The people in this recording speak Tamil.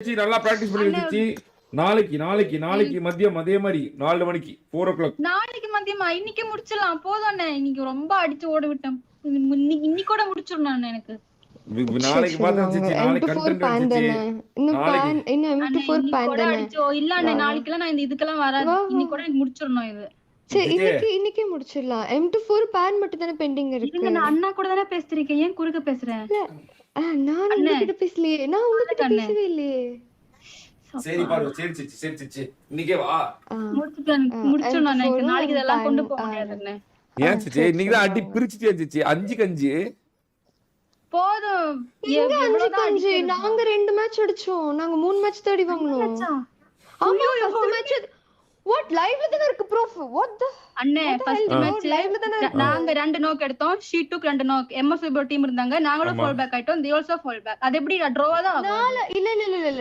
சிச்சி நல்லா பிராக்டிஸ் பண்ணி சிச்சி. நாளைக்கு மதியம் அதே மாதிரி 4 மணிக்கு 4 o'clock. நாளைக்கு மதியமா? இன்னைக்கு முடிச்சிடலாம் போதும் அண்ணே. இன்னைக்கு ரொம்ப அடிச்சு ஓட விட்டேன். இன்னைக்கு கூட முடிச்சிடணும் எனக்கு. நாளைக்கு பார்த்தா சிச்சி, நாளைக்கு கண்டென்ட் சிச்சி. இல்ல அண்ணே, நாளைக்கெல்லாம் நான் இந்த இதுக்கெல்லாம் வராது. இன்னைக்கு கூட எனக்கு முடிச்சிடணும் இது. சரி, இன்னைக்கே முடிச்சிடலாம். M24 pan மட்டும் தானே பெண்டிங் இருக்கு. நான் அண்ணா கூட தானே பேசிட்டு ஏன் குறுக்க பேசுறேன்? நான் உங்ககிட்ட பேசலையே. நான் உங்ககிட்ட பேசவே இல்லையே. சரி பாரு, சரி சிச்சி இன்னைக்கே வா. முடிச்சிடணும். நாளைக்கு இதெல்லாம் கொண்டு போக முடியாதுன்னு. ஏன் சிச்சி இன்னைக்கு தான் அடி பிரிச்சுட்டே சிச்சி. 5க்கு 5 போதும். நாங்க 2 மேட்ச் அடிச்சோம். நாங்க 3 மேட்ச் தேடி வாங்கணும். ஆமா, ஃபர்ஸ்ட் மேட்ச் what லைவ்ல தான இருக்கு ப்ரூஃப். what the அண்ணே, ஃபர்ஸ்ட் மேட்ச் லைவ்ல தான நாங்க 2 நோக் எடுத்தோம். ஷீட்டுக்கு 2 நோக். MSB டீம் இருந்தாங்க. நாங்களும் ஃபால் பேக் ஆயிட்டோம். they also fall back. அது எப்படி டிராவா தான் ஆகும்? இல்ல